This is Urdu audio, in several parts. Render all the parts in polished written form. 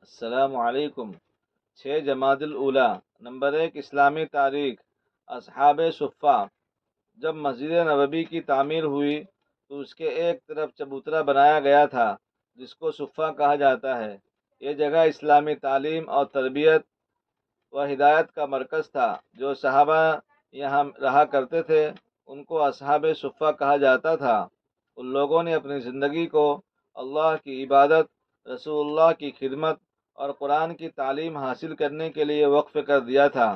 السلام علیکم۔ 6 جمادی الاولیٰ۔ نمبر 1، اسلامی تاریخ۔ اصحاب صفہ۔ جب مسجد نبوی کی تعمیر ہوئی تو اس کے ایک طرف چبوترا بنایا گیا تھا جس کو صفہ کہا جاتا ہے۔ یہ جگہ اسلامی تعلیم اور تربیت و ہدایت کا مرکز تھا۔ جو صحابہ یہاں رہا کرتے تھے ان کو اصحاب صفہ کہا جاتا تھا۔ ان لوگوں نے اپنی زندگی کو اللہ کی عبادت، رسول اللہ کی خدمت اور قرآن کی تعلیم حاصل کرنے کے لیے وقف کر دیا تھا۔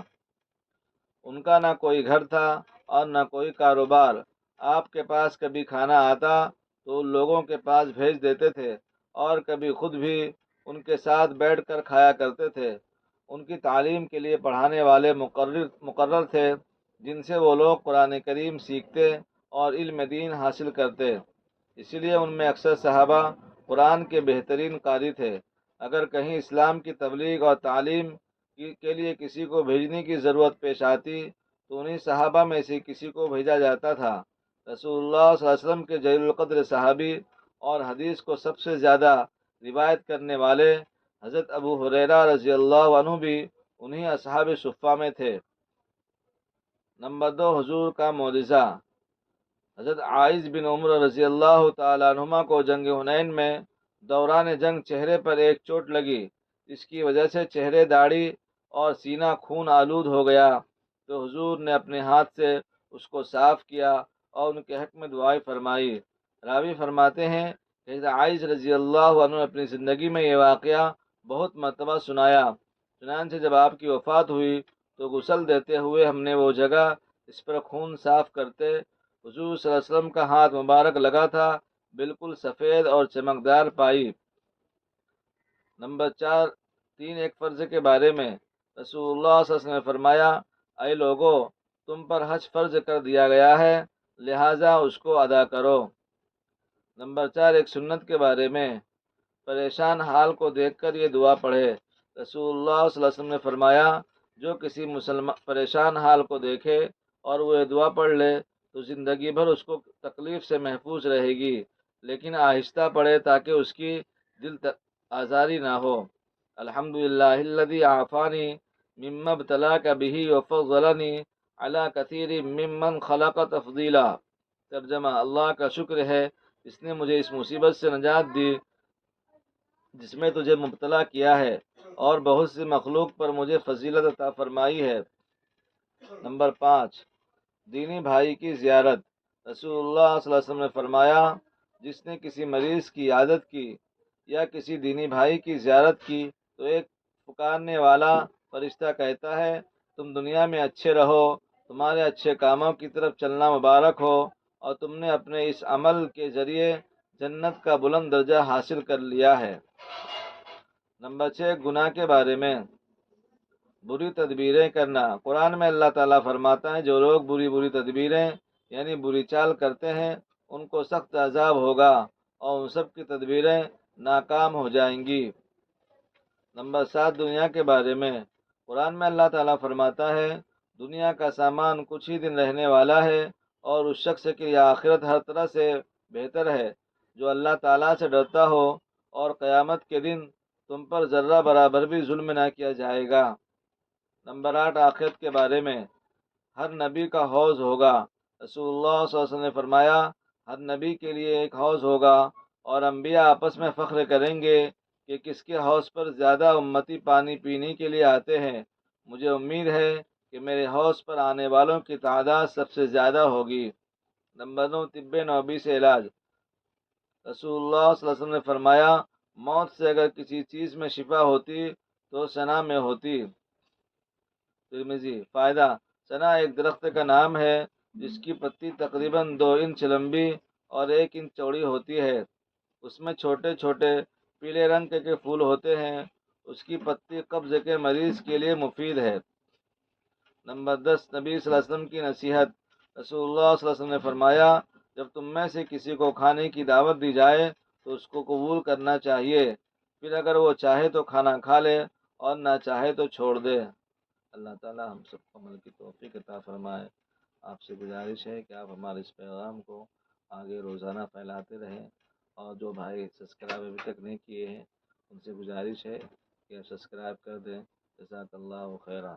ان کا نہ کوئی گھر تھا اور نہ کوئی کاروبار۔ آپ کے پاس کبھی کھانا آتا تو ان لوگوں کے پاس بھیج دیتے تھے اور کبھی خود بھی ان کے ساتھ بیٹھ کر کھایا کرتے تھے۔ ان کی تعلیم کے لیے پڑھانے والے مقرر تھے جن سے وہ لوگ قرآن کریم سیکھتے اور علم دین حاصل کرتے۔ اسی لیے ان میں اکثر صحابہ قرآن کے بہترین قاری تھے۔ اگر کہیں اسلام کی تبلیغ اور تعلیم کے لیے کسی کو بھیجنے کی ضرورت پیش آتی تو انہیں صحابہ میں سے کسی کو بھیجا جاتا تھا۔ رسول اللہ صلی اللہ علیہ وسلم کے جلیل القدر صحابی اور حدیث کو سب سے زیادہ روایت کرنے والے حضرت ابو ہریرہ رضی اللہ عنہ بھی انہی اصحاب صفہ میں تھے۔ نمبر 2، حضور کا معجزہ۔ حضرت عائذ بن عمر رضی اللہ تعالیٰ عنہما کو جنگ حنین میں دوران جنگ چہرے پر ایک چوٹ لگی جس کی وجہ سے چہرے، داڑھی اور سینہ خون آلود ہو گیا، تو حضور نے اپنے ہاتھ سے اس کو صاف کیا اور ان کے حق میں دعائیں فرمائی۔ راوی فرماتے ہیں کہ حضرت عائذ رضی اللہ عنہ نے اپنی زندگی میں یہ واقعہ بہت مرتبہ سنایا۔ چنانچہ جب آپ کی وفات ہوئی تو غسل دیتے ہوئے ہم نے وہ جگہ اس پر خون صاف کرتے حضور صلی اللہ علیہ وسلم کا ہاتھ مبارک لگا تھا، بالکل سفید اور چمکدار پائی۔ نمبر 4، 3 ایک فرض کے بارے میں۔ رسول اللہ صلی اللہ علیہ وسلم نے فرمایا، اے لوگو، تم پر حج فرض کر دیا گیا ہے، لہٰذا اس کو ادا کرو۔ نمبر 4، ایک سنت کے بارے میں۔ پریشان حال کو دیکھ کر یہ دعا پڑھے۔ رسول اللہ صلی اللہ علیہ وسلم نے فرمایا، جو کسی پریشان حال کو دیکھے اور وہ یہ دعا پڑھ لے تو زندگی بھر اس کو تکلیف سے محفوظ رہے گی، لیکن آہستہ پڑھے تاکہ اس کی دل آزاری نہ ہو۔ الحمدللہ الذی عافانی مما ابتلاک بہ وفضلنی علی کثیر ممن خلق تفضیلا۔ ترجمہ: اللہ کا شکر ہے جس نے مجھے اس مصیبت سے نجات دی جس میں تجھے مبتلا کیا ہے، اور بہت سی مخلوق پر مجھے فضیلت عطا فرمائی ہے۔ نمبر 5، دینی بھائی کی زیارت۔ رسول اللہ صلی اللہ علیہ وسلم نے فرمایا، جس نے کسی مریض کی عیادت کی یا کسی دینی بھائی کی زیارت کی تو ایک پکارنے والا فرشتہ کہتا ہے، تم دنیا میں اچھے رہو، تمہارے اچھے کاموں کی طرف چلنا مبارک ہو، اور تم نے اپنے اس عمل کے ذریعے جنت کا بلند درجہ حاصل کر لیا ہے۔ نمبر 6، گناہ کے بارے میں۔ بری تدبیریں کرنا۔ قرآن میں اللہ تعالیٰ فرماتا ہے، جو لوگ بری تدبیریں یعنی بری چال کرتے ہیں ان کو سخت عذاب ہوگا اور ان سب کی تدبیریں ناکام ہو جائیں گی۔ نمبر 7، دنیا کے بارے میں۔ قرآن میں اللہ تعالیٰ فرماتا ہے، دنیا کا سامان کچھ ہی دن رہنے والا ہے اور اس شخص کے لیے آخرت ہر طرح سے بہتر ہے جو اللہ تعالیٰ سے ڈرتا ہو، اور قیامت کے دن تم پر ذرہ برابر بھی ظلم نہ کیا جائے گا۔ نمبر 8، آخرت کے بارے میں۔ ہر نبی کا حوض ہوگا۔ رسول اللہ صلی اللہ علیہ وسلم نے فرمایا، ہر نبی کے لیے ایک حوض ہوگا اور انبیاء آپس میں فخر کریں گے کہ کس کے حوض پر زیادہ امتی پانی پینے کے لیے آتے ہیں۔ مجھے امید ہے کہ میرے حوض پر آنے والوں کی تعداد سب سے زیادہ ہوگی۔ نمبر 9، طب نبوی سے علاج۔ رسول اللہ صلی اللہ علیہ وسلم نے فرمایا، موت سے اگر کسی چیز میں شفا ہوتی تو سنا میں ہوتی۔ ترمذی۔ فائدہ: سنا ایک درخت کا نام ہے جس کی پتی تقریباً 2 انچ لمبی اور 1 انچ چوڑی ہوتی ہے۔ اس میں چھوٹے چھوٹے پیلے رنگ کے پھول ہوتے ہیں۔ اس کی پتی قبض کے مریض کے لیے مفید ہے۔ نمبر 10، نبی صلی اللہ علیہ وسلم کی نصیحت۔ رسول اللہ صلی اللہ علیہ وسلم نے فرمایا، جب تم میں سے کسی کو کھانے کی دعوت دی جائے تو اس کو قبول کرنا چاہیے، پھر اگر وہ چاہے تو کھانا کھا لے اور نہ چاہے تو چھوڑ دے۔ اللہ تعالی ہم سب کو عمل کی توفیق عطا فرمائے۔ آپ سے گزارش ہے کہ آپ ہمارے اس پیغام کو آگے روزانہ پھیلاتے رہیں، اور جو بھائی سبسکرائب ابھی تک نہیں کیے ہیں ان سے گزارش ہے کہ سبسکرائب کر دیں۔ جزاک اللہ خیرہ۔